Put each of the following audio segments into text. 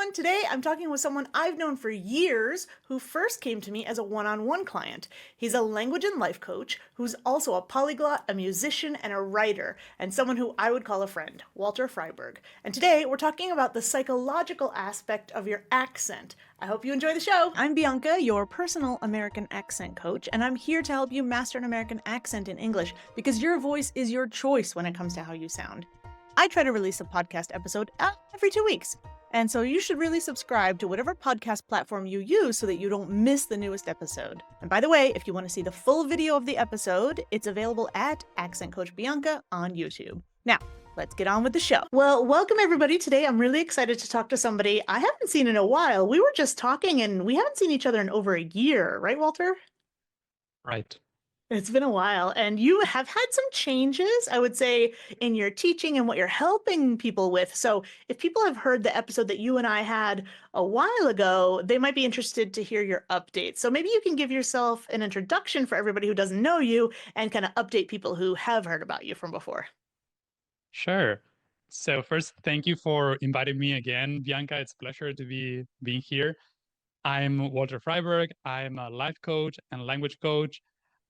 everyone. Today I'm talking with someone I've known for years who first came to me as a one-on-one client. He's a language and life coach who's also a polyglot, a musician, and a writer, and someone who I would call a friend, Walter Freiberg. And today we're talking about the psychological aspect of your accent. I hope you enjoy the show. I'm Bianca, your personal American accent coach, and I'm here to help you master an American accent in English because your voice is your choice when it comes to how you sound. I try to release a podcast episode every 2 weeks. And so you should really subscribe to whatever podcast platform you use so that you don't miss the newest episode. And by the way, if you want to see the full video of the episode, it's available at Accent Coach Bianca on YouTube. Now, let's get on with the show. Well, welcome everybody. Today I'm really excited to talk to somebody I haven't seen in a while. We were just talking and we haven't seen each other in over a year, right, Walter? Right. It's been a while, and you have had some changes, I would say, in your teaching and what you're helping people with. So if people have heard the episode that you and I had a while ago, they might be interested to hear your updates. So maybe you can give yourself an introduction for everybody who doesn't know you and kind of update people who have heard about you from before. Sure. So first, thank you for inviting me again, Bianca. It's a pleasure to be being here. I'm Walter Freiberg. I'm a life coach and language coach.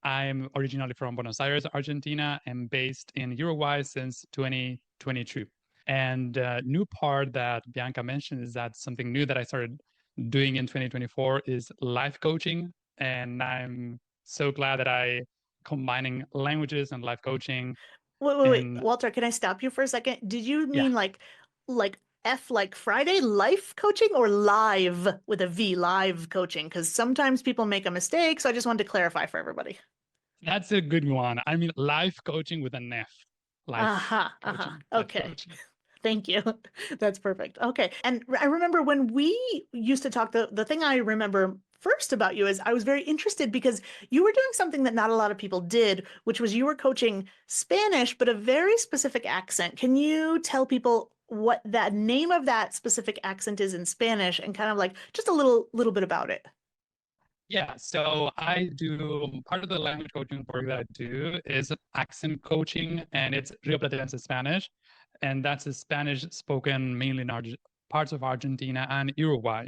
I'm originally from Buenos Aires, Argentina, and based in Uruguay since 2022. And new part that Bianca mentioned is that something new that I started doing in 2024 is life coaching. And I'm so glad that I combining languages and life coaching. Wait. And Walter, can I stop you for a second? Did you yeah, mean like F like Friday life coaching or live with a V, live coaching? Because sometimes people make a mistake, so I just wanted to clarify for everybody. that's a good one. I mean, life coaching with an F. Life coaching, life Okay. coaching. Thank you. That's perfect. Okay. And I remember when we used to talk, the thing I remember first about you is I was very interested because you were doing something that not a lot of people did, which was you were coaching Spanish, but a very specific accent. Can you tell people what that name of that specific accent is in Spanish and kind of like just a little bit about it? Yeah, so I do part of the language coaching work that I do is accent coaching, and it's Rio Platense Spanish, and that's a Spanish spoken mainly in parts of Argentina and Uruguay.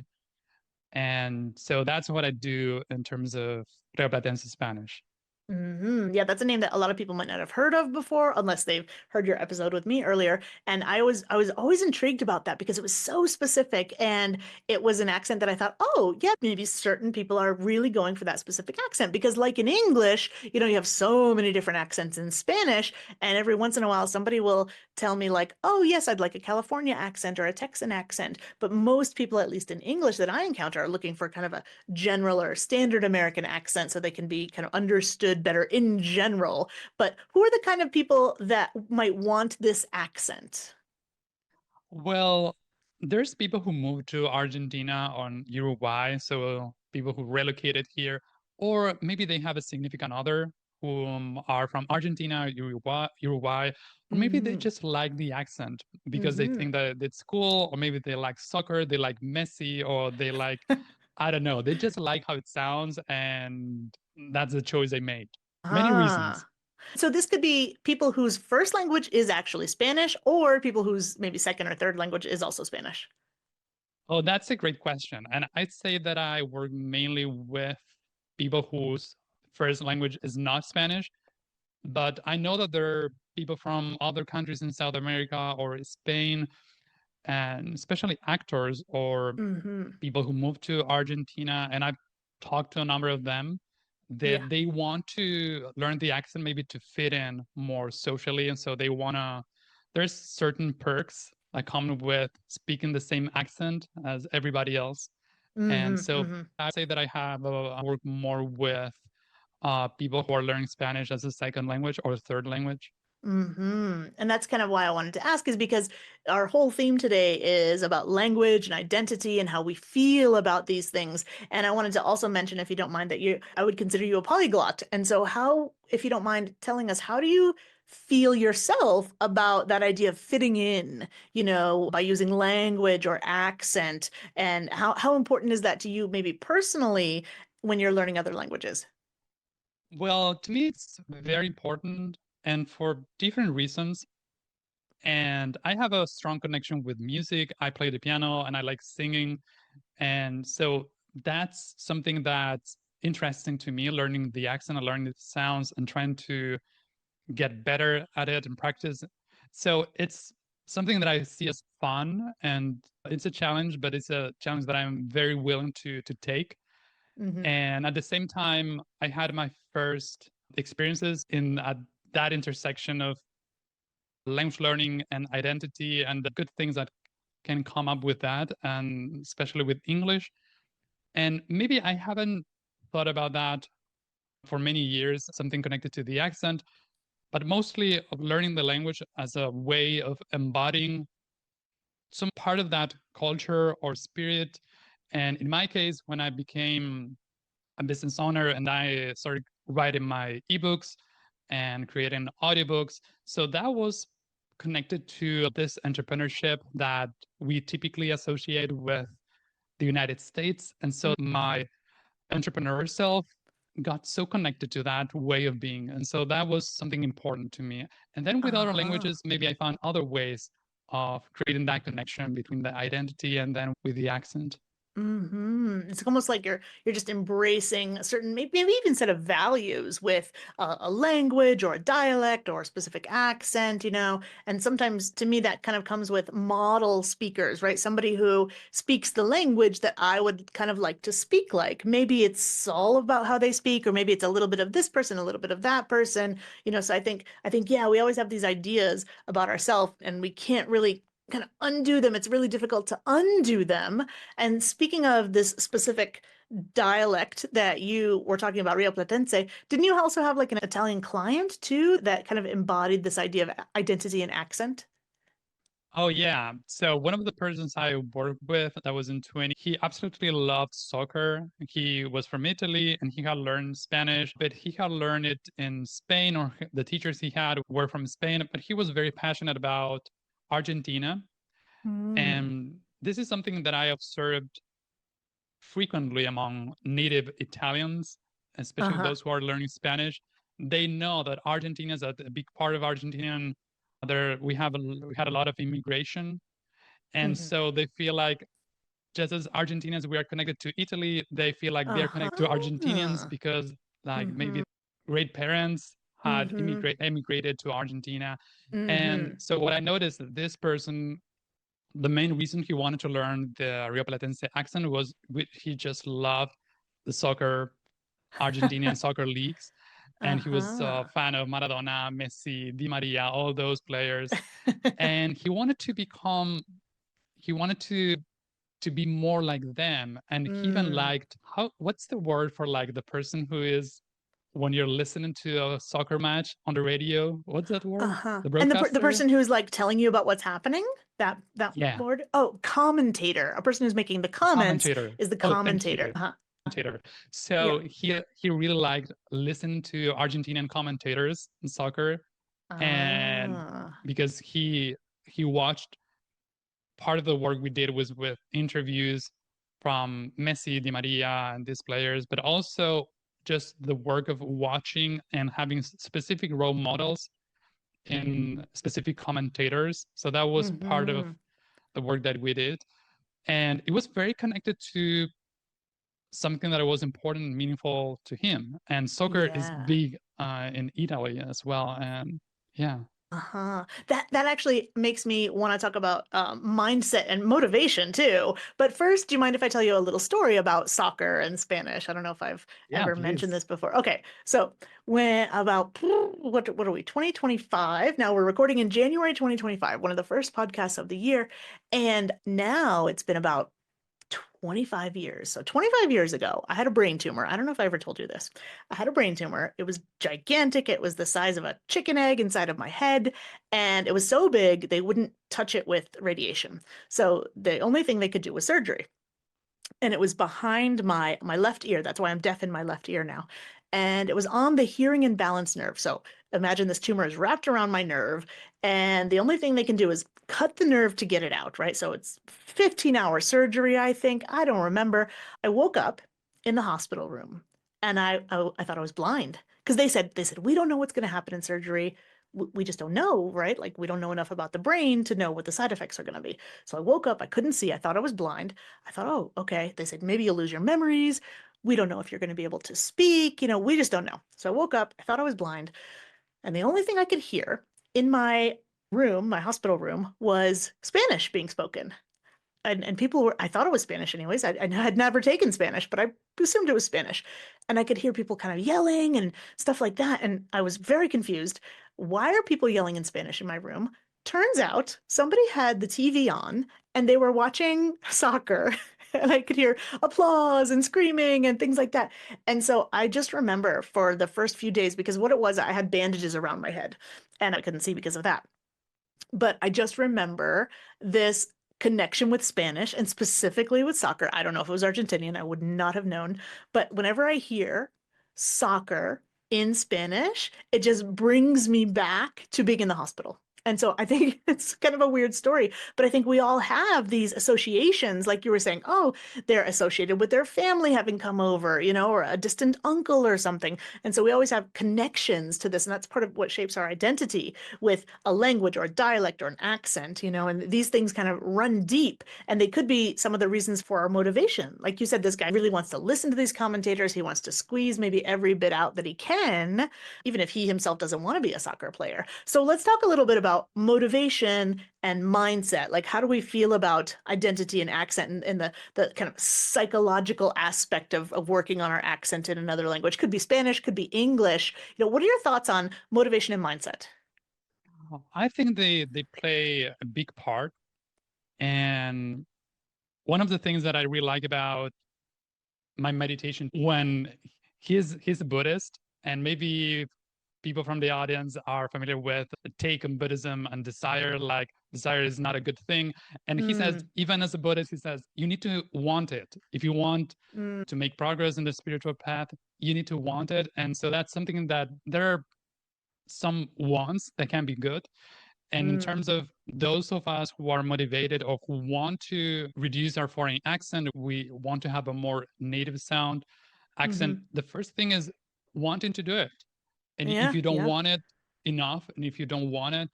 And so that's what I do in terms of Rio Platense Spanish. Yeah, that's a name that a lot of people might not have heard of before, unless they've heard your episode with me earlier. And I was always intrigued about that because it was so specific, and it was an accent that I thought, oh, yeah, maybe certain people are really going for that specific accent. Because, like in English, you have so many different accents in Spanish, and every once in a while, somebody will tell me, like, oh, yes, I'd like a California accent or a Texan accent. But most people, at least in English that I encounter, are looking for kind of a general or standard American accent so they can be kind of understood better in general. But who are the kind of people that might want this accent? Well, there's people who moved to Argentina or Uruguay, so people who relocated here, or maybe they have a significant other who are from Argentina, Uruguay, or maybe they Hmm. just like the accent because they Hmm. think that it's cool, or maybe they like soccer, they like Messi, or they like, I don't know, they just like how it sounds, and that's the choice they made. Many reasons. Ah. So this could be people whose first language is actually Spanish, or people whose maybe second or third language is also Spanish. Oh, that's a great question. And I'd say that I work mainly with people whose first language is not Spanish, but I know that there are people from other countries in South America or Spain, and especially actors or Hmm. people who moved to Argentina. And I've talked to a number of them Yeah. that they want to learn the accent maybe to fit in more socially. And so they want to, there's certain perks that come with speaking the same accent as everybody else. And Hmm. so Hmm. I say that I work more with people who are learning Spanish as a second language or third language. And that's kind of why I wanted to ask, is because our whole theme today is about language and identity and how we feel about these things. And I wanted to also mention, if you don't mind, that I would consider you a polyglot. And so how, if you don't mind telling us, how do you feel yourself about that idea of fitting in, by using language or accent? And how important is that to you, maybe personally, when you're learning other languages? Well, to me, it's very important and for different reasons. And I have a strong connection with music. I play the piano and I like singing. And so that's something that's interesting to me, learning the accent and learning the sounds and trying to get better at it and practice. So it's something that I see as fun, and it's a challenge, but it's a challenge that I'm very willing to take. Hmm. And at the same time, I had my first experiences in at that intersection of language learning and identity and the good things that can come up with that, and especially with English. And maybe I haven't thought about that for many years, something connected to the accent, but mostly of learning the language as a way of embodying some part of that culture or spirit. And in my case, when I became a business owner and I started writing my ebooks and creating audiobooks, so that was connected to this entrepreneurship that we typically associate with the United States. And so my entrepreneur self got so connected to that way of being. And so that was something important to me. And then with other Uh-huh. languages, maybe I found other ways of creating that connection between the identity and then with the accent. It's almost like you're just embracing a certain maybe even set of values with a language or a dialect or a specific accent, you know. And sometimes to me that kind of comes with model speakers, right? Somebody who speaks the language that I would kind of like to speak like. Maybe it's all about how they speak, or maybe it's a little bit of this person, a little bit of that person, you know. So I think yeah, we always have these ideas about ourselves and we can't really kind of undo them. It's really difficult to undo them. And speaking of this specific dialect that you were talking about, Rio Platense, didn't you also have like an Italian client too that kind of embodied this idea of identity and accent? Oh, yeah. So one of the persons I worked with that was in 20, he absolutely loved soccer. He was from Italy and he had learned Spanish, but he had learned it in Spain, or the teachers he had were from Spain, but he was very passionate about Argentina. Mm. And this is something that I observed frequently among native Italians, especially Uh-huh. those who are learning Spanish. They know that Argentina is a big part of Argentinian. There, we had a lot of immigration, and Hmm. so they feel like just as Argentinians we are connected to Italy, they feel like they're connected to Argentinians Uh-huh. because like maybe Hmm. great parents had Hmm. immigrated to Argentina. And Hmm. so what I noticed that this person, the main reason he wanted to learn the Rio Platense accent was he just loved the soccer, Argentinian soccer leagues. And he was a Uh-huh. fan of Maradona, Messi, Di Maria, all those players. And he wanted to become, he wanted to be more like them. And he even Mm. liked what's the word for like the person who is when you're listening to a soccer match on the radio? What's that word? Uh-huh. The And the broadcaster? person who's like telling you about what's happening, that Yeah, word? Oh, commentator. A person who's making the comments commentator. is the Oh, thank commentator. you. Uh-huh. Commentator. Yeah. So he really liked listening to Argentinian commentators in soccer, and Ah. because he watched part of the work we did was with interviews from Messi, Di Maria, and these players, but also just the work of watching and having specific role models in specific commentators. So that was part of Mm-hmm. the work that we did. And it was very connected to something that was important and meaningful to him. And soccer is Yeah. big in Italy as well. And yeah, Uh-huh. That actually makes me want to talk about mindset and motivation too. But first, do you mind if I tell you a little story about soccer and Spanish? I don't know if I've yeah, ever mentioned please. this before. Okay, so when about what are we? 2025. Now we're recording in January 2025, one of the first podcasts of the year, and now it's been about 25 years. So 25 years ago, I had a brain tumor. I don't know if I ever told you this. I had a brain tumor. It was gigantic. It was the size of a chicken egg inside of my head. And it was so big, they wouldn't touch it with radiation. So the only thing they could do was surgery, and it was behind my left ear. That's why I'm deaf in my left ear now. And it was on the hearing and balance nerve. So imagine this tumor is wrapped around my nerve, and the only thing they can do is cut the nerve to get it out, right? So it's 15-hour surgery, I think. I don't remember. I woke up in the hospital room, and I thought I was blind because they said we don't know what's going to happen in surgery. we just don't know, right? Like we don't know enough about the brain to know what the side effects are going to be. So I woke up, I couldn't see, I thought I was blind. I thought, oh, okay. They said, maybe you'll lose your memories. We don't know if you're going to be able to speak. We just don't know. So I woke up, I thought I was blind. And the only thing I could hear in my room, my hospital room, was Spanish being spoken. And people were, I thought it was Spanish anyways. I had never taken Spanish, but I assumed it was Spanish. And I could hear people kind of yelling and stuff like that. And I was very confused. Why are people yelling in Spanish in my room? Turns out somebody had the TV on and they were watching soccer. And I could hear applause and screaming and things like that. And so I just remember for the first few days, because what it was, I had bandages around my head and I couldn't see because of that. But I just remember this connection with Spanish and specifically with soccer. I don't know if it was Argentinian, I would not have known. But whenever I hear soccer in Spanish, it just brings me back to being in the hospital. And so I think it's kind of a weird story, but I think we all have these associations, like you were saying, oh, they're associated with their family having come over, or a distant uncle or something. And so we always have connections to this. And that's part of what shapes our identity with a language or a dialect or an accent, and these things kind of run deep. And they could be some of the reasons for our motivation. Like you said, this guy really wants to listen to these commentators. He wants to squeeze maybe every bit out that he can, even if he himself doesn't want to be a soccer player. So let's talk a little bit about motivation and mindset. Like, how do we feel about identity and accent and the kind of psychological aspect of working on our accent in another language? Could be Spanish, could be English. What are your thoughts on motivation and mindset? I think they play a big part. And one of the things that I really like about my meditation, when he's a Buddhist, and maybe people from the audience are familiar with take on Buddhism and desire, like desire is not a good thing. And he says, Mm, even as a Buddhist, he says, you need to want it. If you want mm, to make progress in the spiritual path, you need to want it. And so that's something that there are some wants that can be good. And in mm, terms of those of us who are motivated or who want to reduce our foreign accent, we want to have a more native sound accent. hmm. The first thing is wanting to do it. And if Yeah, you don't yeah. want it enough, and if you don't want it,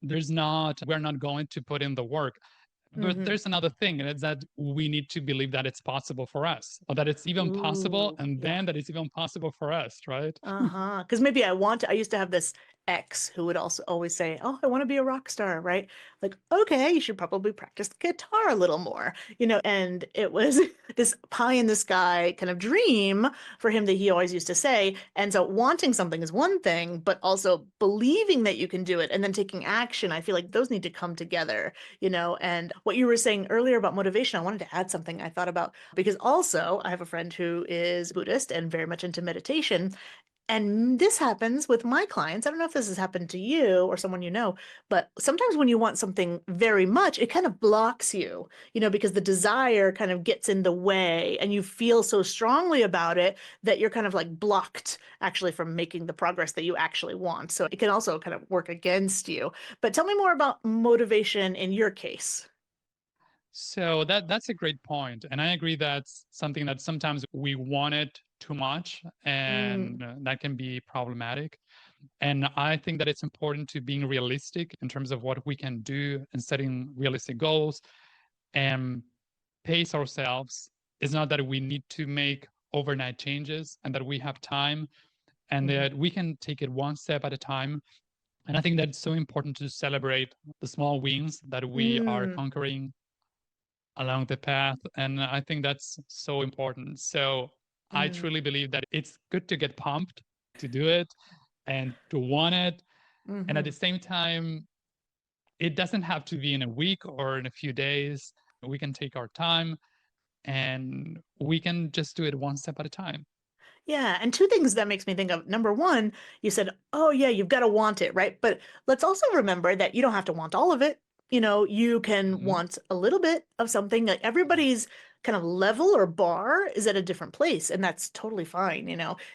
we're not going to put in the work. But Hmm. there's another thing, and it's that we need to believe that it's possible for us, or that it's even possible, Ooh, and yeah. then that it's even possible for us, right? Uh-huh. Because maybe I used to have this ex who would also always say, oh, I want to be a rock star, right? Like, okay, you should probably practice the guitar a little more, and it was this pie in the sky kind of dream for him that he always used to say. And so wanting something is one thing, but also believing that you can do it and then taking action, I feel like those need to come together, and what you were saying earlier about motivation, I wanted to add something I thought about because also I have a friend who is Buddhist and very much into meditation. And this happens with my clients. I don't know if this has happened to you or someone you know, but sometimes when you want something very much, it kind of blocks you, because the desire kind of gets in the way and you feel so strongly about it that you're kind of like blocked actually from making the progress that you actually want. So it can also kind of work against you. But tell me more about motivation in your case. So that's a great point, and I agree that's something that sometimes we want it too much, Mm, and that can be problematic. And I think that it's important to being realistic in terms of what we can do and setting realistic goals and pace ourselves. It's not that we need to make overnight changes and that we have time and mhm. that we can take it one step at a time. And I think that it's so important to celebrate the small wins that we are Mm, conquering along the path. And I think that's so important. So I mm, truly believe that it's good to get pumped to do it and to want it. And at the mhm. same time, it doesn't have to be in a week or in a few days. We can take our time and we can just do it one step at a time. Yeah, and two things that makes me think of. Number one, you said, "Oh yeah, you've got to want it, right?" But let's also remember that you don't have to want all of it. You can Mhm. want a little bit of something. Like everybody's kind of level or bar is at a different place, and that's totally fine.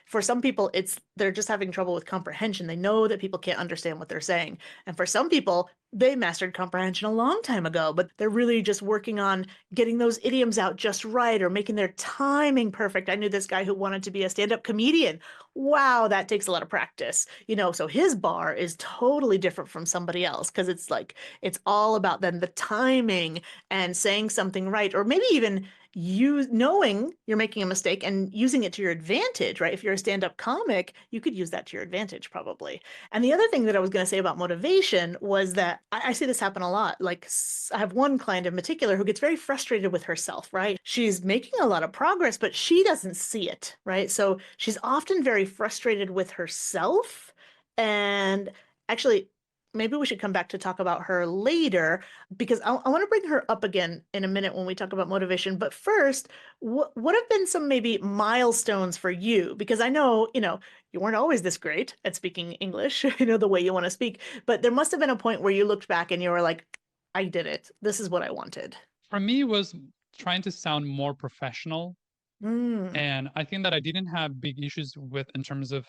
For some people, they're just having trouble with comprehension. They know that people can't understand what they're saying. And for some people, they mastered comprehension a long time ago, but they're really just working on getting those idioms out just right or making their timing perfect. I knew this guy who wanted to be a stand-up comedian. Wow, that takes a lot of practice. So his bar is totally different from somebody else because it's like it's all about then the timing and saying something right, or maybe even you knowing you're making a mistake and using it to your advantage, right? If you're a stand-up comic, you could use that to your advantage probably. And the other thing that I was going to say about motivation was that I see this happen a lot. Like I have one client in particular who gets very frustrated with herself, right? She's making a lot of progress, but she doesn't see it, right? So she's often very frustrated with herself. And actually, maybe we should come back to talk about her later because I want to bring her up again in a minute when we talk about motivation. But first, what have been some maybe milestones for you? Because I know, you weren't always this great at speaking English, the way you want to speak, but there must have been a point where you looked back and you were like, I did it. This is what I wanted. For me, it was trying to sound more professional. Mm. And I think that I didn't have big issues with in terms of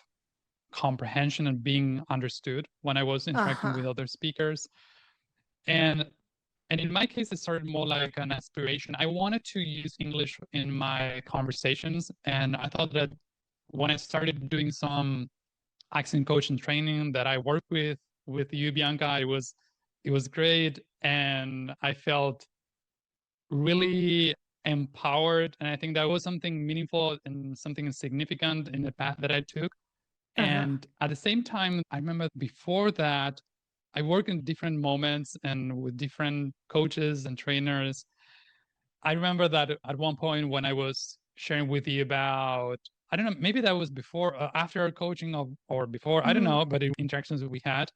comprehension and being understood when I was interacting Uh-huh. with other speakers. And in my case, it started more like an aspiration. I wanted to use English in my conversations. And I thought that when I started doing some accent coaching training that I worked with you, Bianca, it was great. And I felt really empowered. And I think that was something meaningful and something significant in the path that I took. Uh-huh. And at the same time, I remember before that, I worked in different moments and with different coaches and trainers. I remember that at one point when I was sharing with you about, I don't know, maybe that was before, after our coaching or before, I don't Mm. know, but the interactions that we had,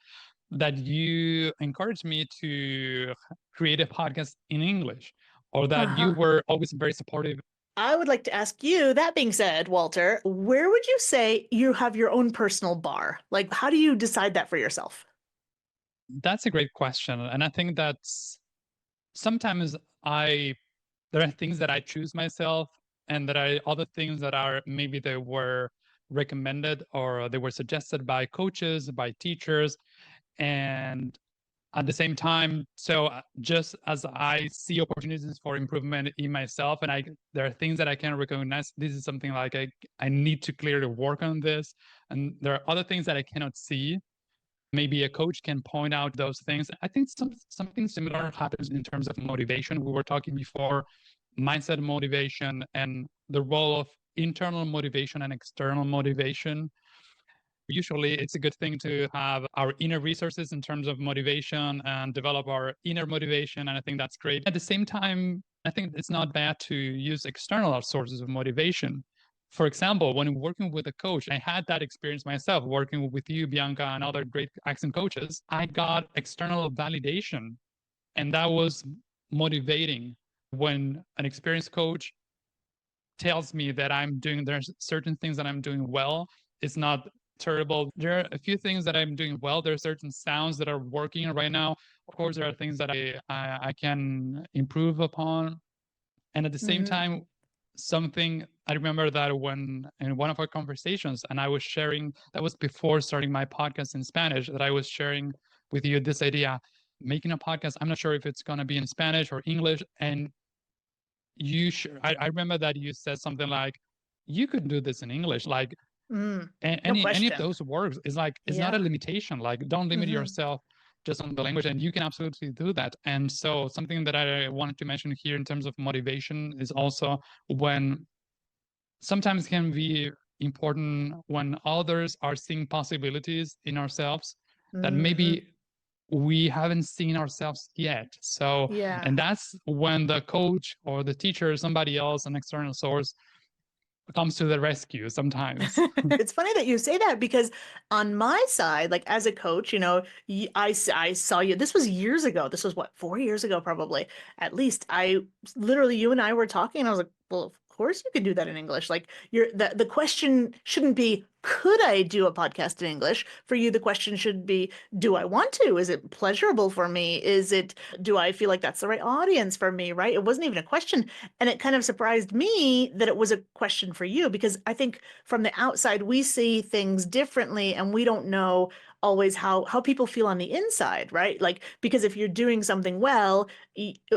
that you encouraged me to create a podcast in English, or that you Uh-huh. were always very supportive. I would like to ask you, that being said, Walter, where would you say you have your own personal bar? Like, how do you decide that for yourself? That's a great question. And I think that's sometimes there are things that I choose myself, and that I other things that are maybe they were recommended or they were suggested by coaches, by teachers. And at the same time, so just as I see opportunities for improvement in myself, and there are things that I can recognize, this is something like I need to clearly work on this. And there are other things that I cannot see. Maybe a coach can point out those things. I think something similar happens in terms of motivation. We were talking before, mindset motivation and the role of internal motivation and external motivation. Usually it's a good thing to have our inner resources in terms of motivation and develop our inner motivation. And I think that's great. At the same time, I think it's not bad to use external sources of motivation. For example, when working with a coach, I had that experience myself working with you, Bianca, and other great accent coaches. I got external validation, and that was motivating. When an experienced coach tells me that there's certain things that I'm doing well, it's not terrible. There are a few things that I'm doing well. There are certain sounds that are working right now. Of course, there are things that I can improve upon. And at the same Hmm. time, something I remember that when in one of our conversations, and I was sharing, that was before starting my podcast in Spanish, that I was sharing with you this idea, making a podcast. I'm not sure if it's going to be in Spanish or English. And I remember that you said something like, you could do this in English. Like Mm. No any of question. those words is like, it's not a Yeah. limitation. Like, don't limit Hmm. yourself just on the language, and you can absolutely do that. And so something that I wanted to mention here in terms of motivation is also when sometimes can be important when others are seeing possibilities in ourselves that Hmm. maybe we haven't seen ourselves yet. So, Yeah. and that's when the coach or the teacher, somebody else, an external source, comes to the rescue sometimes. It's funny that you say that because on my side, like as a coach, I saw you. This was years ago. This was what, 4 years ago, probably. At least literally, you and I were talking, and I was like, well, of course you can do that in English. Like the question shouldn't be, could I do a podcast in English? For you, the question should be, do I want to? Is it pleasurable for me? Do I feel like that's the right audience for me, right? It wasn't even a question. And it kind of surprised me that it was a question for you because I think from the outside we see things differently and we don't know always how people feel on the inside, right? Like because if you're doing something well,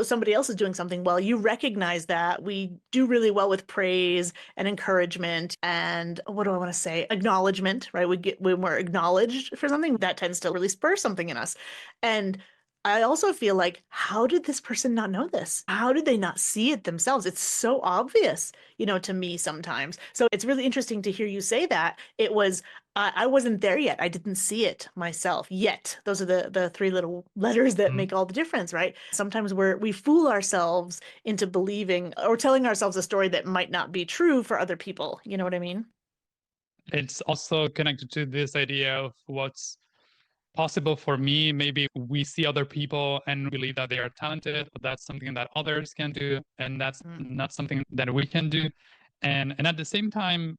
somebody else is doing something well, you recognize that. We do really well with praise and encouragement and what do I want to say? acknowledgement, right? When we're acknowledged for something, that tends to really spur something in us. And I also feel like, how did this person not know this? How did they not see it themselves? It's so obvious, to me sometimes. So it's really interesting to hear you say that. I wasn't there yet. I didn't see it myself yet. Those are the three little letters that Mhm. make all the difference, right? Sometimes we fool ourselves into believing or telling ourselves a story that might not be true for other people. You know what I mean? It's also connected to this idea of what's possible for me. Maybe we see other people and believe that they are talented, but that's something that others can do, and that's Mm. not something that we can do. And at the same time,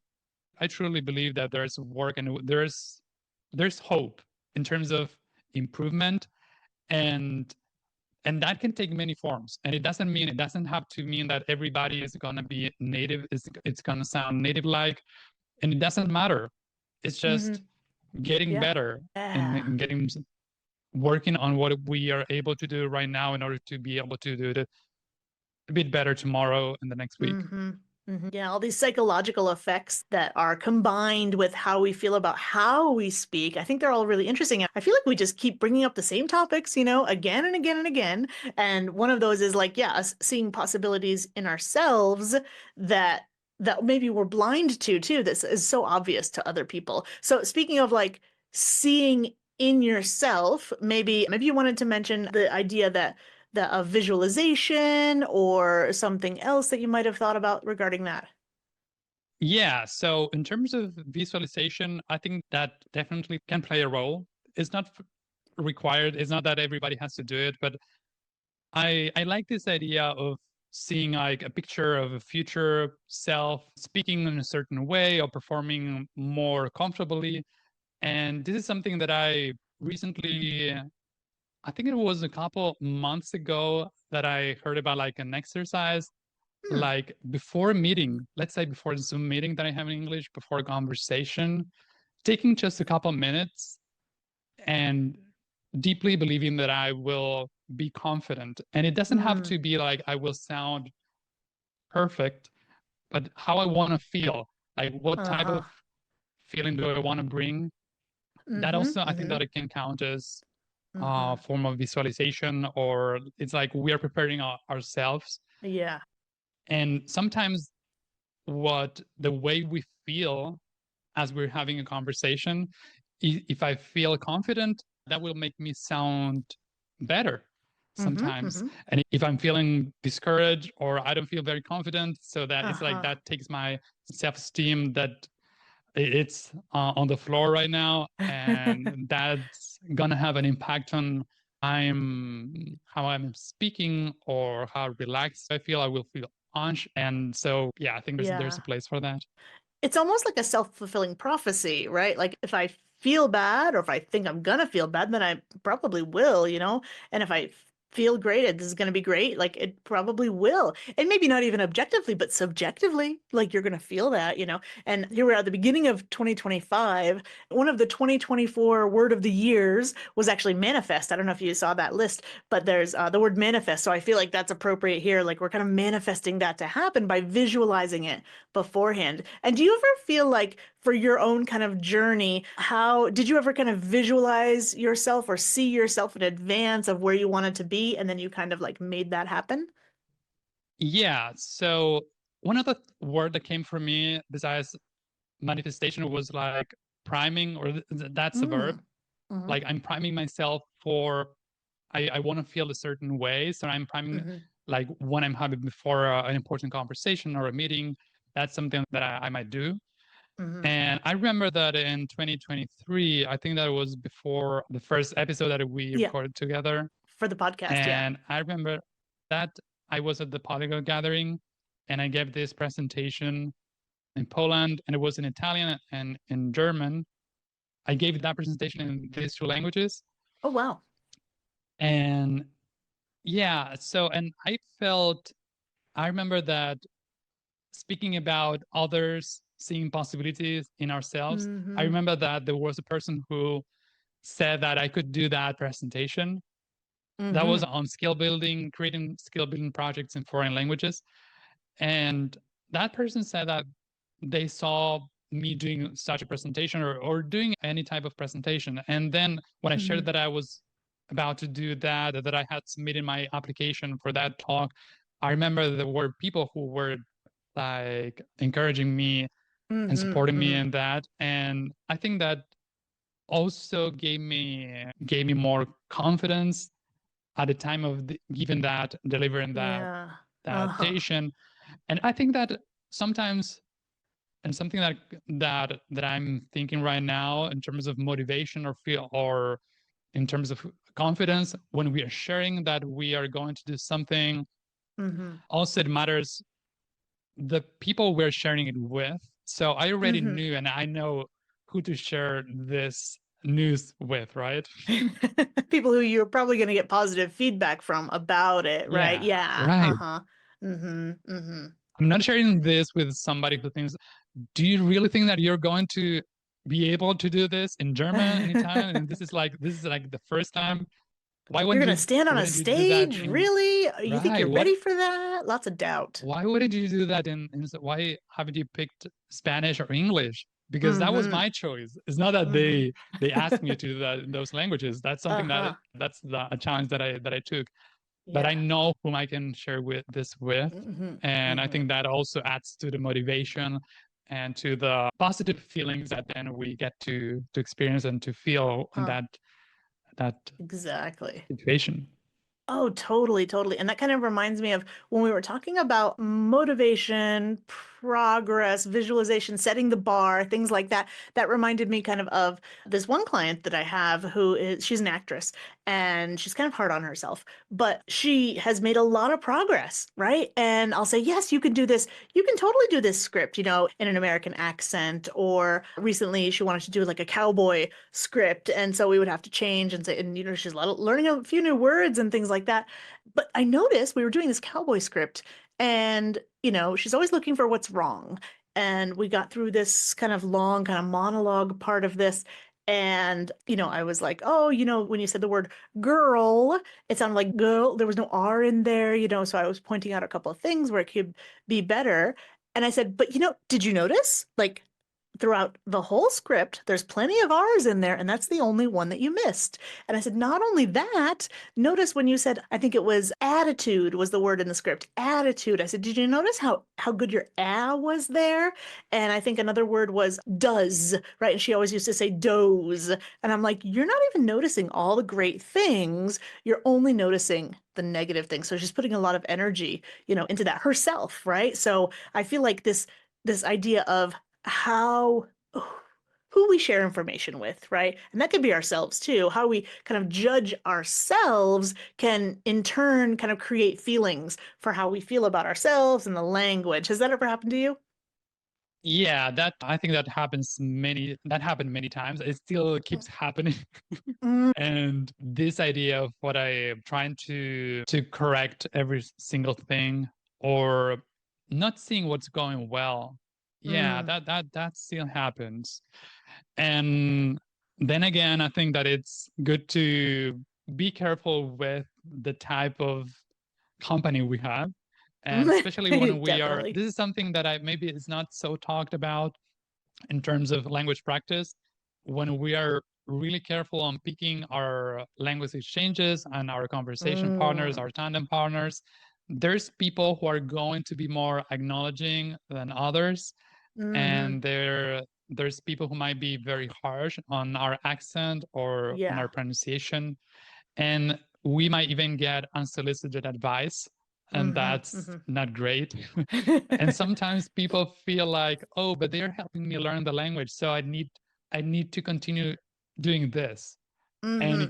I truly believe that there's work and there's hope in terms of improvement, and that can take many forms. And it doesn't have to mean that everybody is gonna be native, it's gonna sound native like, and it doesn't matter. It's just Hmm. getting Yeah. better Yeah. and getting working on what we are able to do right now in order to be able to do it a bit better tomorrow and the next week. Hmm. Yeah, all these psychological effects that are combined with how we feel about how we speak. I think they're all really interesting. I feel like we just keep bringing up the same topics, again and again and again. And one of those is like, yeah, us seeing possibilities in ourselves that maybe we're blind to too. This is so obvious to other people. So speaking of like seeing in yourself, maybe you wanted to mention the idea that a visualization or something else that you might have thought about regarding that. Yeah, so in terms of visualization, I think that definitely can play a role. It's not required, it's not that everybody has to do it, but I like this idea of seeing like a picture of a future self speaking in a certain way or performing more comfortably. And this is something that I recently, I think it was a couple months ago, that I heard about like an exercise, Hmm. like before a meeting, let's say before a Zoom meeting that I have in English, before a conversation, taking just a couple minutes and deeply believing that I will be confident. And it doesn't have Mm. to be like I will sound perfect, but how I want to feel, like what type Uh-huh. of feeling do I want to bring. That Mm-hmm. also, I think Mm-hmm. that it can count as Mm-hmm. form of visualization, or it's like we are preparing ourselves. Yeah. And sometimes what the way we feel as we're having a conversation, if I feel confident, that will make me sound better Mm-hmm. sometimes. Mm-hmm. And if I'm feeling discouraged or I don't feel very confident, so that it's like Uh-huh. that takes my self-esteem, that it's on the floor right now, and that's gonna have an impact on how I'm speaking or how relaxed I feel. I will feel anxious, and so yeah, I think there's Yeah. a place for that. It's almost like a self-fulfilling prophecy, right? Like if I feel bad or if I think I'm gonna feel bad, then I probably will. And if I feel great, this is gonna be great, like it probably will. And maybe not even objectively, but subjectively, like you're gonna feel that. And here we are at the beginning of 2025. One of the 2024 word of the years was actually manifest. I don't know if you saw that list, but there's the word manifest. So I feel like that's appropriate here. Like we're kind of manifesting that to happen by visualizing it beforehand. And do you ever feel like for your own kind of journey, how did you ever kind of visualize yourself or see yourself in advance of where you wanted to be and then you kind of like made that happen? Yeah, so one other word that came from me besides manifestation was like priming, or that's a verb. Mm. Hmm. Like I'm priming myself for I want to feel a certain way. So I'm priming, Hmm. like when I'm having before an important conversation or a meeting, that's something that I might do. Hmm. And I remember that in 2023, I think that was before the first episode that we Yeah, recorded together. for the podcast. Yeah. And I remember that I was at the Polygon gathering and I gave this presentation in Poland, and it was in Italian and in German. I gave that presentation in these two languages. Oh, wow. And yeah, so, and I remember that speaking about others, seeing possibilities in ourselves, I Hmm. remember that there was a person who said that I could do that presentation. That was Hmm. on skill building, creating skill building projects in foreign languages. And that person said that they saw me doing such a presentation or doing any type of presentation. And then when I shared that I was about to do that I had submitted my application for that talk, I remember there were people who were like encouraging me and supporting me in that. And I think that also gave me more confidence at the time of giving that, delivering that Yeah. adaptation. And I think that sometimes, and something that I'm thinking right now in terms of motivation or feel, or in terms of confidence, when we are sharing that we are going to do something, also it matters the people we're sharing it with. So I already knew, and I know who to share this news with, right? People who you're probably going to get positive feedback from about it, right? Yeah, Yeah. right. I'm not sharing this with somebody who thinks, do you really think that you're going to be able to do this in German anytime? And this is like the first time. Why You're wouldn't going to stand on a you do that stage? in Really? You think right? you're ready for that? Lots of doubt. Why wouldn't you do that why haven't you picked Spanish or English? Because that was my choice. It's not that they asked me to do that in those languages. That's something that's a challenge that I took. But I Yeah. know whom I can share with this with. And I think that also adds to the motivation and to the positive feelings that then we get to experience and to feel in that Exactly. situation. Oh, totally, totally. And that kind of reminds me of when we were talking about motivation, progress, visualization, setting the bar, things like that. That reminded me kind of this one client that I have she's an actress and she's kind of hard on herself, but she has made a lot of progress, right? And I'll say, yes, you can do this. You can totally do this script, in an American accent. Or recently she wanted to do like a cowboy script. And so we would have to change and say, and she's learning a few new words and things like that. But I noticed we were doing this cowboy script and, she's always looking for what's wrong. And we got through this kind of long kind of monologue part of this. And, I was like, oh, when you said the word girl, it sounded like girl. There was no R in there, so I was pointing out a couple of things where it could be better. And I said, but, did you notice? Like, throughout the whole script, there's plenty of R's in there, and that's the only one that you missed. And I said, not only that, notice when you said, I think it was attitude was the word in the script, attitude. I said, did you notice how good your was there? And I think another word was does, right? And she always used to say doze. And I'm like, you're not even noticing all the great things. You're only noticing the negative things. So she's putting a lot of energy, into that herself, right? So I feel like this idea of how who we share information with, right? And that could be ourselves too. How we kind of judge ourselves can in turn kind of create feelings for how we feel about ourselves and the language. Has that ever happened to you? Yeah, that I think that happened many times. It still keeps happening. Mm, And this idea of what I am trying to correct every single thing or not seeing what's going well. Yeah, mm, that still happens. And then again, I think that it's good to be careful with the type of company we have. And especially when definitely. this is something that maybe is not so talked about in terms of language practice, when we are really careful on picking our language exchanges and our conversation partners, Mm, our tandem partners, there's people who are going to be more acknowledging than others. hmm. And there's people who might be very harsh on our accent or on Yeah. our pronunciation. And we might even get unsolicited advice, and that's Hmm. not great. And sometimes people feel like, oh, but they're helping me learn the language, so I need to continue doing this. And Hmm. Hmm.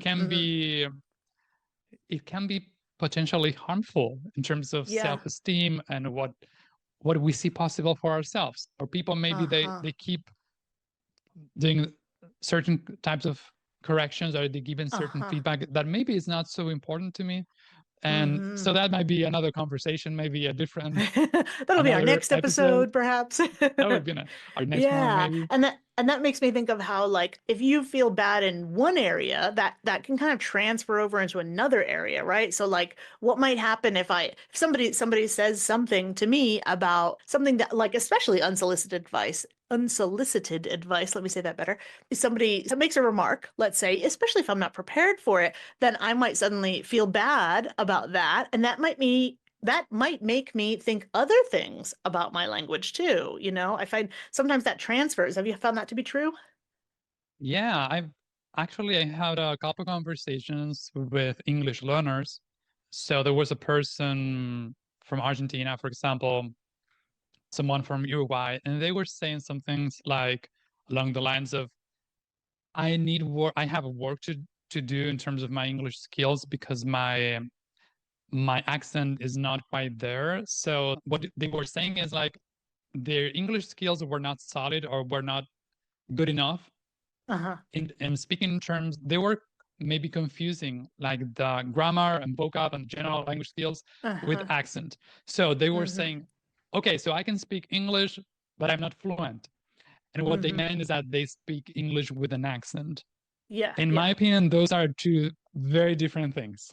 it can be potentially harmful in terms of Yeah. self-esteem and what we see possible for ourselves. Or people maybe Uh-huh. they keep doing certain types of corrections, or they given certain Uh-huh. feedback that maybe is not so important to me. And Hmm. so that might be another conversation, maybe a different That'll be our another next episode. episode, perhaps. That would be our next one, Yeah. maybe. And And that makes me think of how, like, if you feel bad in one area, that can kind of transfer over into another area, right? So, like, what might happen if somebody says something to me about something that, like, especially unsolicited advice, let me say that better. If somebody makes a remark, let's say, especially if I'm not prepared for it, then I might suddenly feel bad about that, and that might make me think other things about my language too. I find sometimes that transfers. Have you found that to be true? Yeah, I had a couple conversations with English learners. So there was a person from Argentina, for example, someone from Uruguay, and they were saying some things like along the lines of, I need work, I have work to do in terms of my English skills because my accent is not quite there. So what they were saying is like their English skills were not solid or were not good enough Uh-huh. in speaking terms. They were maybe confusing like the grammar and vocab and general language skills with Uh-huh. accent. So they were Mm-hmm. saying, okay, so I can speak English, but I'm not fluent. And what they Mm-hmm. meant is that they speak English with an accent. Yeah, In yeah. my opinion, those are two very different things.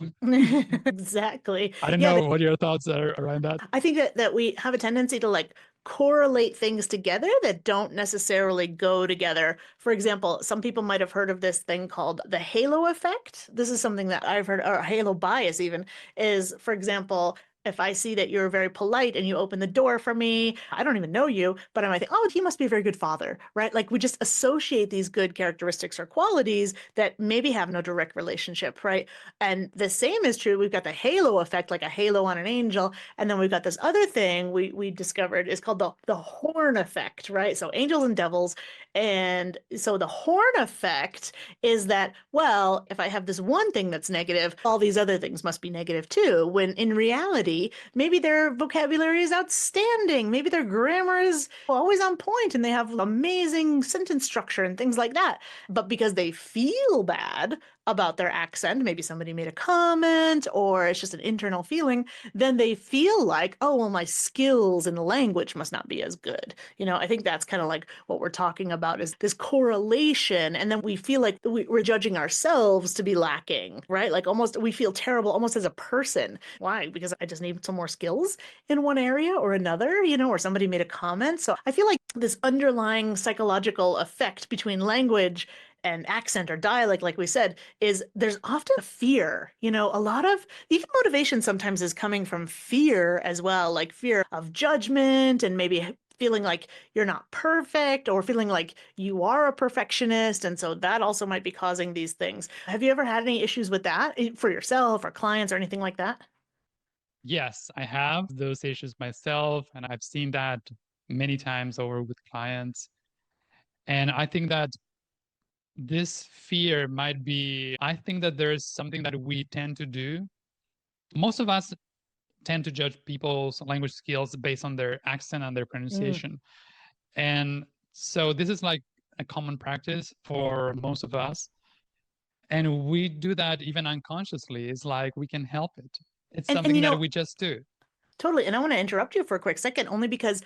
Exactly. I don't Yeah, know what your thoughts are around that. I think that we have a tendency to like correlate things together that don't necessarily go together. For example, some people might have heard of this thing called the halo effect. This is something that I've heard, or halo bias even, is, for example, if I see that you're very polite and you open the door for me, I don't even know you, but I might think, oh, he must be a very good father, right? Like we just associate these good characteristics or qualities that maybe have no direct relationship, right? And the same is true. We've got the halo effect, like a halo on an angel, and then we've got this other thing we discovered is called the horn effect, right? So angels and devils. And so the horn effect is that, well, if I have this one thing that's negative, all these other things must be negative too. When in reality, maybe their vocabulary is outstanding. Maybe their grammar is always on point and they have amazing sentence structure and things like that. But because they feel bad about their accent, maybe somebody made a comment or it's just an internal feeling, then they feel like, oh, well, my skills in the language must not be as good. I think that's kind of like what we're talking about is this correlation. And then we feel like we're judging ourselves to be lacking, right? Like almost we feel terrible almost as a person. Why? Because I just need some more skills in one area or another, or somebody made a comment. So I feel like this underlying psychological effect between language and accent or dialect, like we said, is there's often a fear. A lot of even motivation sometimes is coming from fear as well, like fear of judgment and maybe feeling like you're not perfect or feeling like you are a perfectionist. And so that also might be causing these things. Have you ever had any issues with that for yourself or clients or anything like that? Yes, I have those issues myself, and I've seen that many times over with clients. And I think that this fear might be, I think that there's something that we tend to do. Most of us tend to judge people's language skills based on their accent and their Mm. pronunciation. And so this is like a common practice for most of us. And we do that even unconsciously. It's like we can help it. It's And something that we just do. totally. And I want to interrupt you for a quick second, only because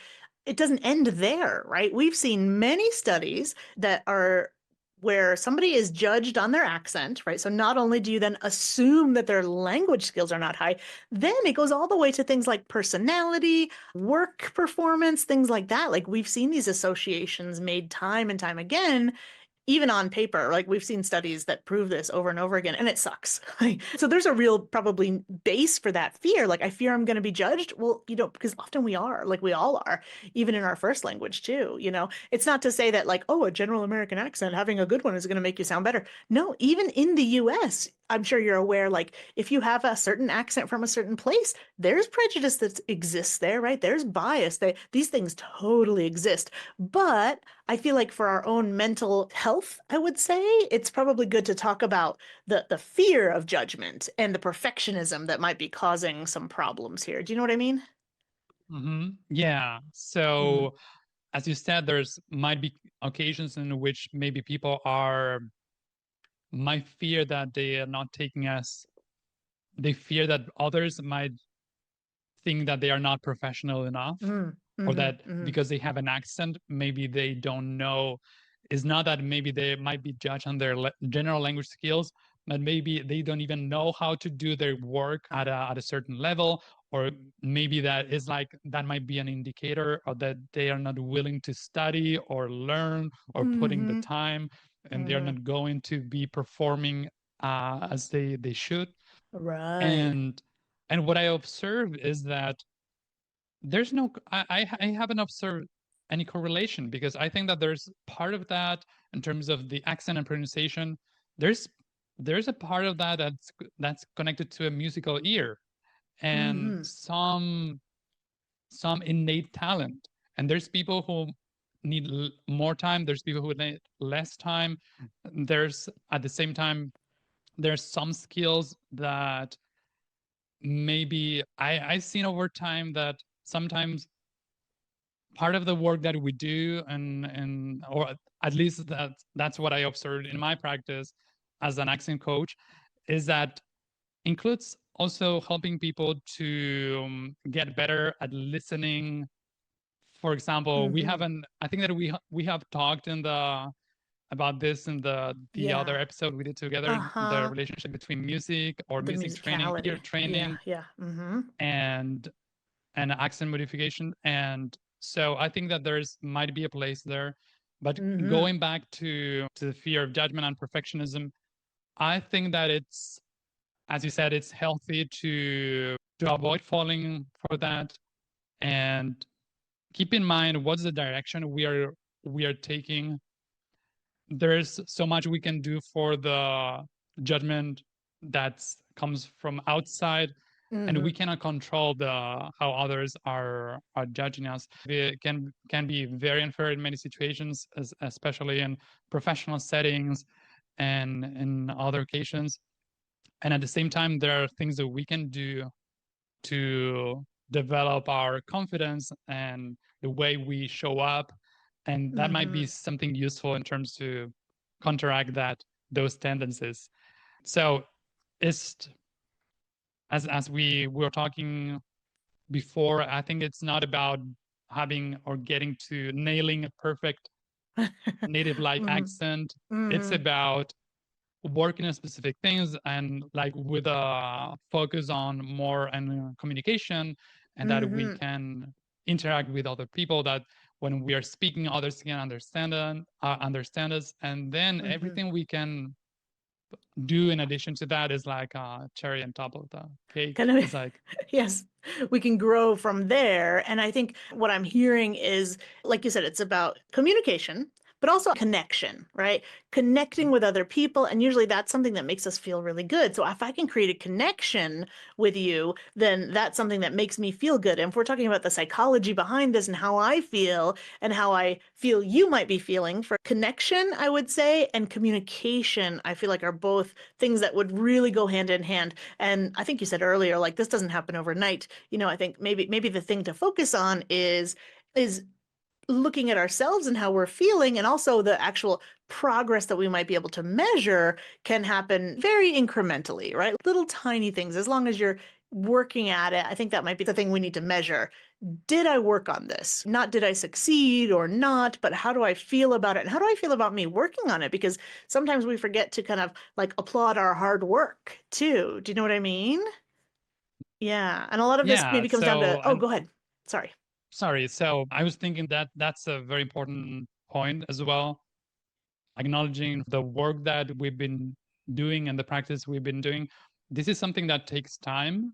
it doesn't end there, right? We've seen many studies that are where somebody is judged on their accent, right? So not only do you then assume that their language skills are not high, then it goes all the way to things like personality, work performance, things like that. Like we've seen these associations made time and time again even on paper, like we've seen studies that prove this over and over again, and it sucks. So there's a real probably base for that fear. Like I fear I'm going to be judged. Well, because often we are, like we all are, even in our first language too. It's not to say that like, oh, a general American accent, having a good one is going to make you sound better. No, even in the US, I'm sure you're aware, like if you have a certain accent from a certain place, there's prejudice that exists there, right? There's bias. These things totally exist. But I feel like for our own mental health, I would say it's probably good to talk about the fear of judgment and the perfectionism that might be causing some problems here. Do you know what I mean? Yeah. Mm, So as you said, there's might be occasions in which maybe people are might fear that they are not taking us. They fear that others might think that they are not professional enough, mm, or mm-hmm, that mm-hmm. because they have an accent, maybe they don't know is not that maybe they might be judged on their general language skills, but maybe they don't even know how to do their work at a certain level, or maybe that is like that might be an indicator of that they are not willing to study or learn or putting the Mm-hmm. time, and they're Mm-hmm. not going to be performing as they should. Right. And what I observe is that there's no I haven't observed any correlation, because I think that there's part of that in terms of the accent and pronunciation. There's there's a part of that that's connected to a musical ear and Mm-hmm. some innate talent. And there's people who need more time, there's people who need less time. There's at the same time there's some skills that maybe I've seen over time that sometimes part of the work that we do, and or at least that's what I observed in my practice as an accent coach, is that includes also helping people to get better at listening. For example, we Mm-hmm. haven't I think that we have talked in the about this in the other Yeah. episode we did together, the Uh-huh. relationship between music or The music training, ear musicality. Yeah, training, yeah. Mm-hmm. and accent modification. And so I think that there's might be a place there. But Mm-hmm. going back to the fear of judgment and perfectionism, I think that it's, as you said, it's healthy to avoid falling for that, and keep in mind what's the direction we are taking. There's so much we can do for the judgment that comes from outside, and Mm-hmm. we cannot control the how others are judging us. It can be very unfair in many situations, especially in professional settings and in other occasions. And at the same time, there are things that we can do to develop our confidence and the way we show up, and that might Mm-hmm. be something useful in terms to counteract those tendencies. So it's, as we were talking before, I think it's not about having or getting to nailing a perfect native like Mm-hmm. accent. It's Mm-hmm. about working on specific things, and like with a focus on more and communication, and that we Mm-hmm. can interact with other people, that when we are speaking others can understand us, and then Mm-hmm. everything we can do in addition to that is like a cherry on top of the cake. Kind of, It's like, yes, we can grow from there. And I think what I'm hearing is, like you said, it's about communication, but also connection, right? Connecting with other people. And usually that's something that makes us feel really good. So if I can create a connection with you, then that's something that makes me feel good. And if we're talking about the psychology behind this and how I feel and how I feel you might be feeling, for connection, I would say, and communication, I feel like are both things that would really go hand in hand. And I think you said earlier, like this doesn't happen overnight. I think maybe the thing to focus on is looking at ourselves and how we're feeling, and also the actual progress that we might be able to measure can happen very incrementally, right? Little tiny things, as long as you're working at it. I think that might be the thing we need to measure. Did I work on this? Not did I succeed or not, but how do I feel about it? And how do I feel about me working on it? Because sometimes we forget to kind of like applaud our hard work too. Do you know what I mean? Yeah. And a lot of this yeah. maybe comes down to, So, oh, and go ahead. Sorry. sorry, so I was thinking that that's a very important point as well, acknowledging the work that we've been doing and the practice we've been doing. This is something that takes time,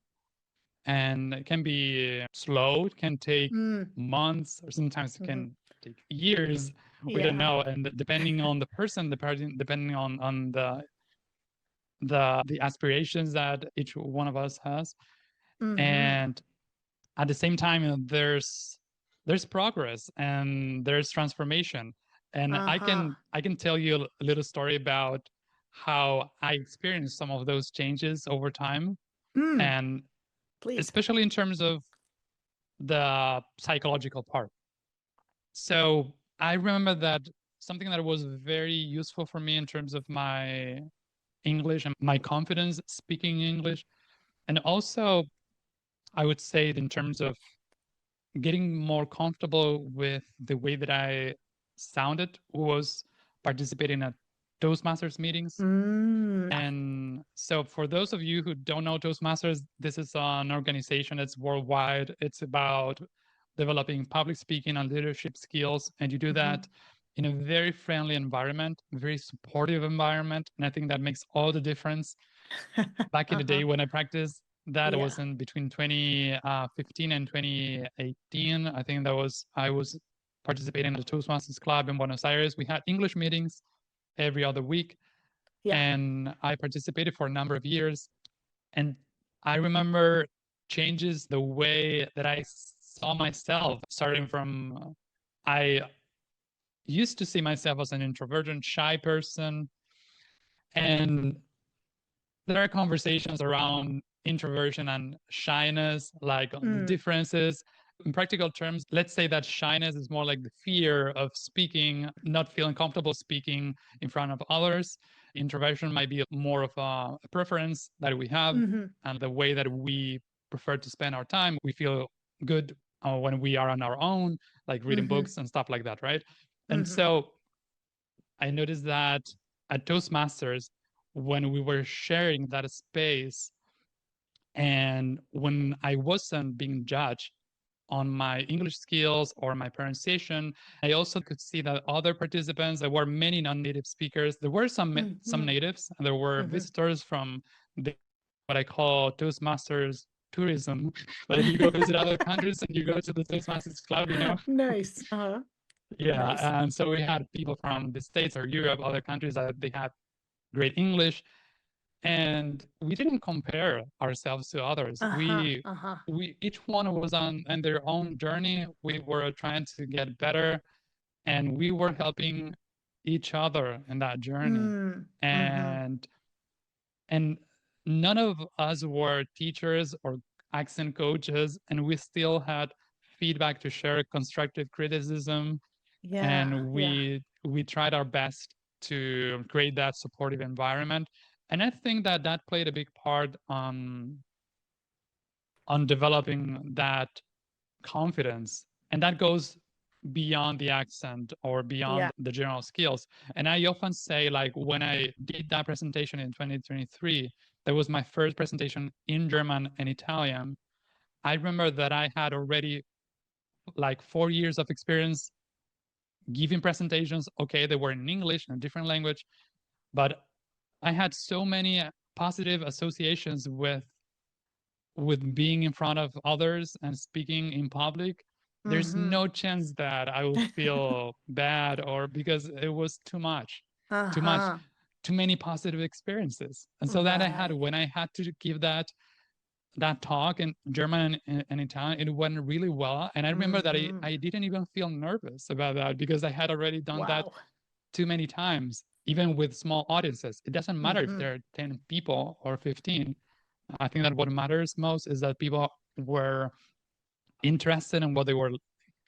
and it can be slow. It can take Mm, months, or sometimes it hmm. can take years. We don't Yeah. know. And depending on the person, depending on the aspirations that each one of us has. Hmm. And at the same time, there's progress and there's transformation. And i Uh-huh. can i can tell you a little story about how I experienced some of those changes over time, Mm, and please. especially in terms of the psychological part. So I remember that something that was very useful for me in terms of my English and my confidence speaking English, and also I would say in terms of getting more comfortable with the way that I sounded, was participating at Toastmasters meetings. Mm. And so for those of you who don't know Toastmasters, this is an organization that's worldwide. It's about developing public speaking and leadership skills. And you do that in a very friendly environment, very supportive environment. And I think that makes all the difference. Back in the day when I practiced, that Yeah. was in between 2015 and 2018. I think I was participating in the Toastmasters Club in Buenos Aires. We had English meetings every other week. Yeah. And I participated for a number of years. And I remember changes the way that I saw myself, starting from I used to see myself as an introverted, shy person. And there are conversations around introversion and shyness, like on the differences. In practical terms, let's say that shyness is more like the fear of speaking, not feeling comfortable speaking in front of others. Introversion might be more of a preference that we have and the way that we prefer to spend our time. We feel good when we are on our own, like reading books and stuff like that, right? And so I noticed that at Toastmasters, when we were sharing that space and when I wasn't being judged on my English skills or my pronunciation, I also could see that other participants, there were many non-native speakers. There were some natives, and there were visitors from what I call Toastmasters tourism. But you go visit other countries and you go to the Toastmasters Club, you know? Nice. Yeah, Nice. and so we had people from the States or Europe, other countries that they had great English, and we didn't compare ourselves to others. We each one was on their own journey. We were trying to get better, and we were helping each other in that journey. And none of us were teachers or accent coaches, and we still had feedback to share, constructive criticism, and we tried our best to create that supportive environment. And I think that that played a big part on developing that confidence, and that goes beyond the accent or beyond the general skills. And I often say, like, when I did that presentation in 2023, that was my first presentation in German and Italian. I remember that I had already like 4 years of experience giving presentations. Okay, they were in English, in a different language, but I had so many positive associations with being in front of others and speaking in public. There's no chance that I would feel bad, or because it was too much, too many positive experiences. And so that I had, when I had to give that talk in German and Italian, it went really well. And I remember that I didn't even feel nervous about that because I had already done that too many times, even with small audiences. It doesn't matter if there are 10 people or 15. I think that what matters most is that people were interested in what they were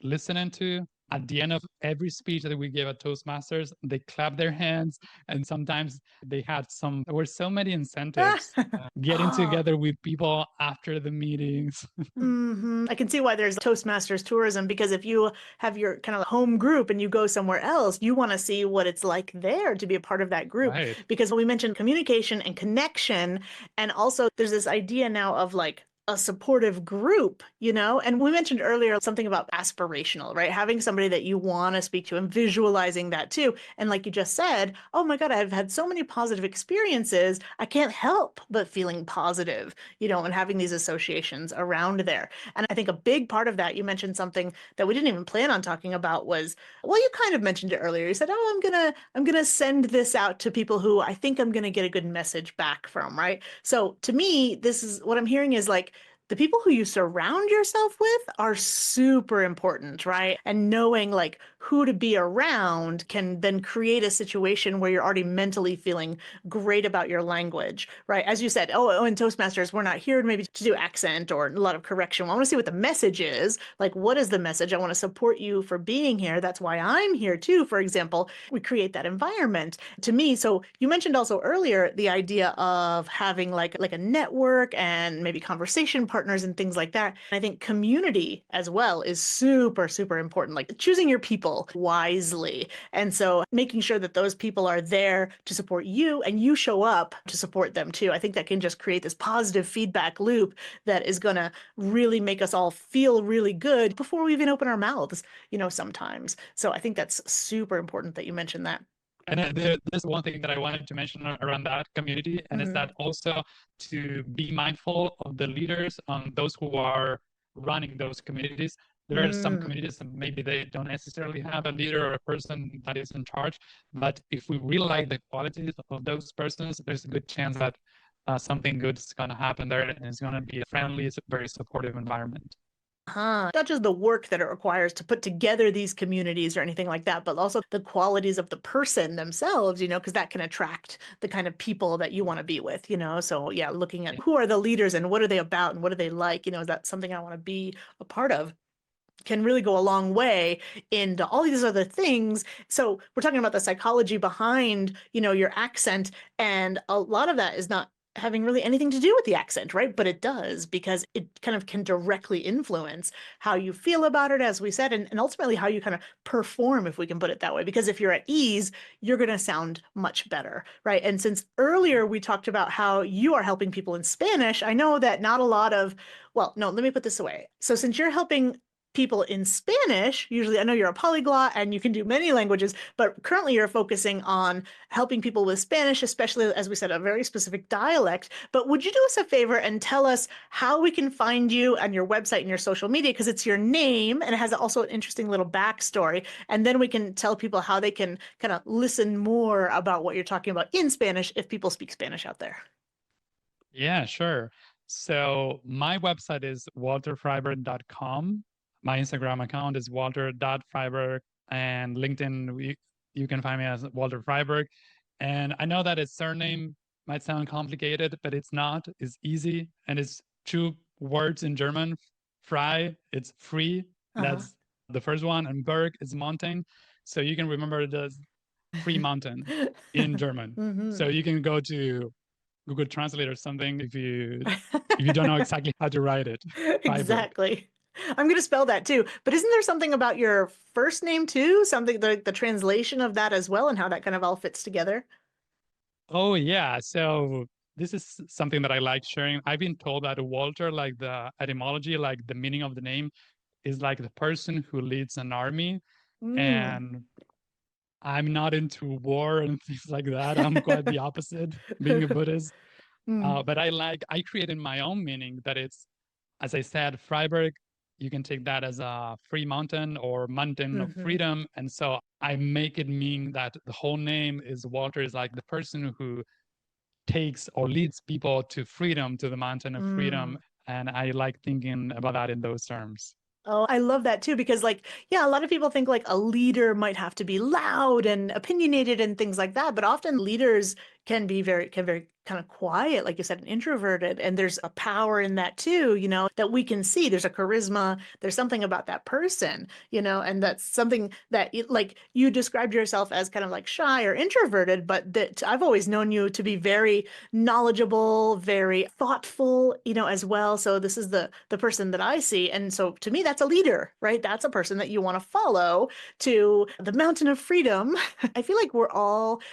listening to. At the end of every speech that we gave at Toastmasters, they clapped their hands, and sometimes there were so many incentives getting together with people after the meetings. I can see why there's Toastmasters tourism, because if you have your kind of home group and you go somewhere else, you want to see what it's like there to be a part of that group. Right. Because we mentioned communication and connection, and also there's this idea now of like a supportive group, you know? And we mentioned earlier something about aspirational, right? Having somebody that you want to speak to and visualizing that too. And like you just said, oh my God, I've had so many positive experiences. I can't help but feeling positive, you know, and having these associations around there. And I think a big part of that, you mentioned something that we didn't even plan on talking about was, well, you kind of mentioned it earlier. You said, oh, I'm gonna send this out to people who I think I'm gonna get a good message back from, right? So to me, this is what I'm hearing is like, the people who you surround yourself with are super important, right? And knowing like who to be around can then create a situation where you're already mentally feeling great about your language, right? As you said, in Toastmasters, we're not here maybe to do accent or a lot of correction. I want to see what the message is. Like, what is the message? I want to support you for being here. That's why I'm here too, for example. We create that environment. To me, so you mentioned also earlier the idea of having like a network and maybe conversation partners partners and things like that. I think community as well is super, super important, like choosing your people wisely. And so making sure that those people are there to support you and you show up to support them too. I think that can just create this positive feedback loop that is going to really make us all feel really good before we even open our mouths, sometimes. So I think that's super important that you mentioned that. And there's one thing that I wanted to mention around that community, and it's that also to be mindful of the leaders, those who are running those communities. There are some communities that maybe they don't necessarily have a leader or a person that is in charge, but if we really like the qualities of those persons, there's a good chance that something good is going to happen there, and it's going to be a friendly, very supportive environment. Not just the work that it requires to put together these communities or anything like that, but also the qualities of the person themselves, because that can attract the kind of people that you want to be with, So yeah, looking at who are the leaders and what are they about and what are they like, is that something I want to be a part of? Can really go a long way into all these other things. So we're talking about the psychology behind, your accent, and a lot of that is not having really anything to do with the accent, right? But it does, because it kind of can directly influence how you feel about it, as we said, and ultimately how you kind of perform, if we can put it that way. Because if you're at ease, you're going to sound much better, right? And since earlier we talked about how you are helping people in Spanish, I know that not a lot of, well, no, let me put this away. So since you're helping people in Spanish, usually I know you're a polyglot and you can do many languages, but currently you're focusing on helping people with Spanish, especially, as we said, a very specific dialect. But would you do us a favor and tell us how we can find you on your website and your social media? Because it's your name and it has also an interesting little backstory. And then we can tell people how they can kind of listen more about what you're talking about in Spanish if people speak Spanish out there. Yeah, sure. So my website is walterfreiberg.com. My Instagram account is walter.freiberg, and LinkedIn, you can find me as Walter Freiberg. And I know that its surname might sound complicated, but it's not. It's easy, and it's two words in German. Frei, it's free. That's the first one, and Berg is mountain. So you can remember it as free mountain in German. So you can go to Google Translate or something if you don't know exactly how to write it. Exactly. I'm going to spell that too. But isn't there something about your first name too? Something, the translation of that as well, and how that kind of all fits together? Oh yeah. So this is something that I like sharing. I've been told that Walter, like the etymology, like the meaning of the name, is like the person who leads an army. And I'm not into war and things like that. I'm quite the opposite, being a Buddhist. But I created my own meaning that it's, as I said, Freiberg, you can take that as a free mountain or mountain of freedom. And so I make it mean that the whole name is Walter is like the person who takes or leads people to freedom, to the mountain of freedom. And I like thinking about that in those terms. Oh, I love that too, because yeah, a lot of people think like a leader might have to be loud and opinionated and things like that, but often leaders can very kind of quiet, like you said, and introverted. And there's a power in that too, that we can see. There's a charisma, there's something about that person, and that's something that like you described yourself as kind of like shy or introverted, but that I've always known you to be very knowledgeable, very thoughtful, as well. So this is the person that I see. And so to me, that's a leader, right? That's a person that you want to follow to the mountain of freedom. I feel like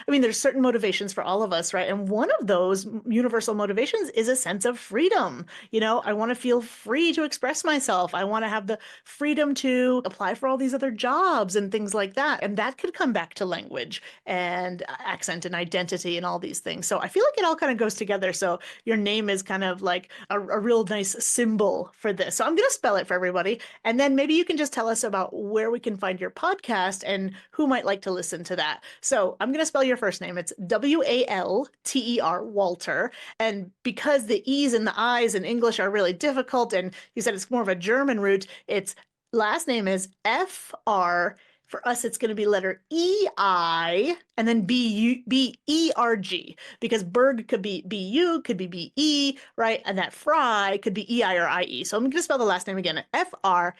there's certain motivations for all of us, right? And one of those universal motivations is a sense of freedom. I want to feel free to express myself. I want to have the freedom to apply for all these other jobs and things like that. And that could come back to language and accent and identity and all these things. So I feel like it all kind of goes together. So your name is kind of like a real nice symbol for this. So I'm going to spell it for everybody. And then maybe you can just tell us about where we can find your podcast and who might like to listen to that. So I'm going to spell your first name. It's Walter, Walter. And because the E's and the I's in English are really difficult, and you said it's more of a German root, its last name is F-R. For us, it's going to be letter E-I and then B-E-R-G, because Berg could be B-U, could be B-E, right? And that Fry could be E-I or I-E. So I'm going to spell the last name again, Freiberg.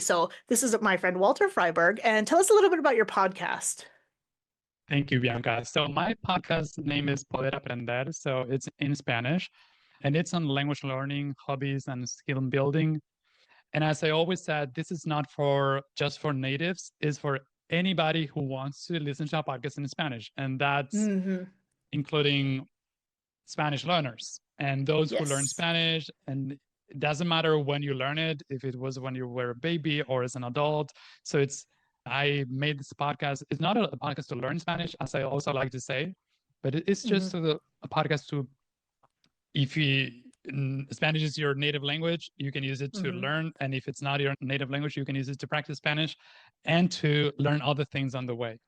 So this is my friend Walter Freiberg. And tell us a little bit about your podcast. Thank you, Bianca. So my podcast name is Poder Aprender. So it's in Spanish. and it's on language learning, hobbies, and skill building. And as I always said, this is not for just for natives, it's for anybody who wants to listen to a podcast in Spanish. And that's including Spanish learners and those who learn Yes. Spanish. And it doesn't matter when you learn it, if it was when you were a baby or as an adult. So I made this podcast. It's not a podcast to learn Spanish, as I also like to say, but it's just a podcast to, if Spanish is your native language, you can use it to learn. And if it's not your native language, you can use it to practice Spanish and to learn other things on the way.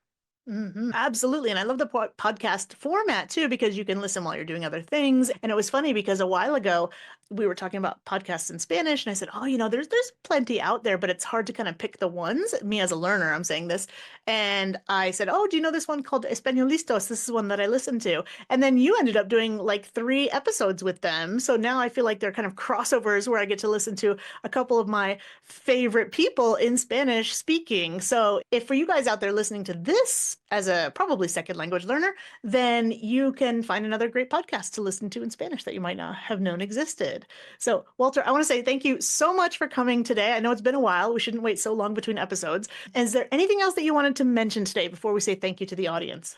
Absolutely. And I love the podcast format too, because you can listen while you're doing other things. And it was funny because a while ago we were talking about podcasts in Spanish, and I said, oh, there's plenty out there, but it's hard to kind of pick the ones. Me as a learner, I'm saying this. And I said, oh, do you know this one called Españolistas? This is one that I listen to. And then you ended up doing like 3 episodes with them. So now I feel like they're kind of crossovers where I get to listen to a couple of my favorite people in Spanish speaking. So if for you guys out there listening to this as a probably second language learner, then you can find another great podcast to listen to in Spanish that you might not have known existed. So, Walter, I want to say thank you so much for coming today. I know it's been a while. We shouldn't wait so long between episodes. And is there anything else that you wanted to mention today before we say thank you to the audience?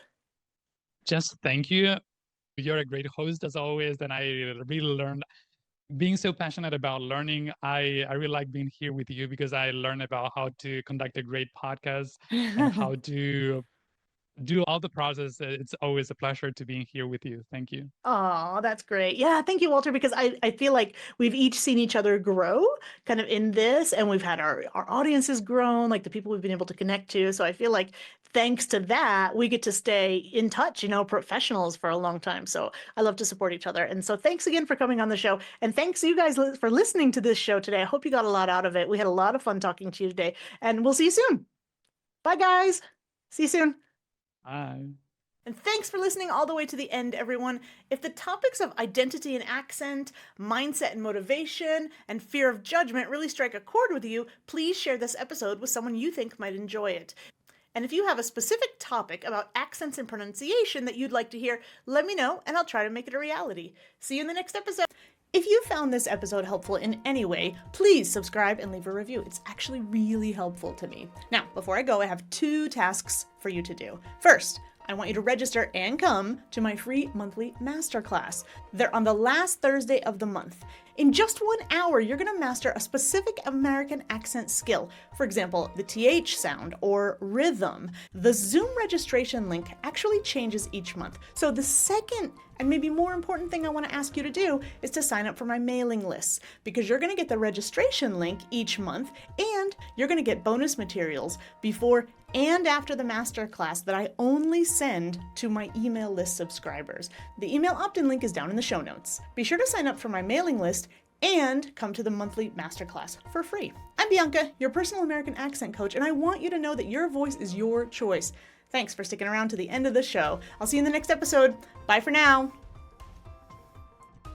Just thank you. You're a great host as always, and I really learned. Being so passionate about learning, I really like being here with you because I learned about how to conduct a great podcast and how to do all the process. It's always a pleasure to be here with you. Thank you. Oh, that's great. Yeah, thank you, Walter, because I feel like we've each seen each other grow kind of in this, and we've had our audiences grown, like the people we've been able to connect to. So I feel like thanks to that, we get to stay in touch, professionals for a long time. So I love to support each other. And so thanks again for coming on the show. And thanks you guys for listening to this show today. I hope you got a lot out of it. We had a lot of fun talking to you today, and we'll see you soon. Bye, guys. See you soon. Bye. And thanks for listening all the way to the end, everyone. If the topics of identity and accent, mindset and motivation, and fear of judgment really strike a chord with you, please share this episode with someone you think might enjoy it. And if you have a specific topic about accents and pronunciation that you'd like to hear, let me know and I'll try to make it a reality. See you in the next episode. If you found this episode helpful in any way, please subscribe and leave a review. It's actually really helpful to me. Now, before I go, I have 2 tasks for you to do. First, I want you to register and come to my free monthly masterclass. They're on the last Thursday of the month. In just 1 hour, you're going to master a specific American accent skill. For example, the TH sound or rhythm. The Zoom registration link actually changes each month. So the second and maybe more important thing I want to ask you to do is to sign up for my mailing lists, because you're going to get the registration link each month and you're going to get bonus materials before and after the masterclass that I only send to my email list subscribers. The email opt-in link is down in the show notes. Be sure to sign up for my mailing list and come to the monthly masterclass for free. I'm Bianca, your personal American accent coach, and I want you to know that your voice is your choice. Thanks for sticking around to the end of the show. I'll see you in the next episode. Bye for now.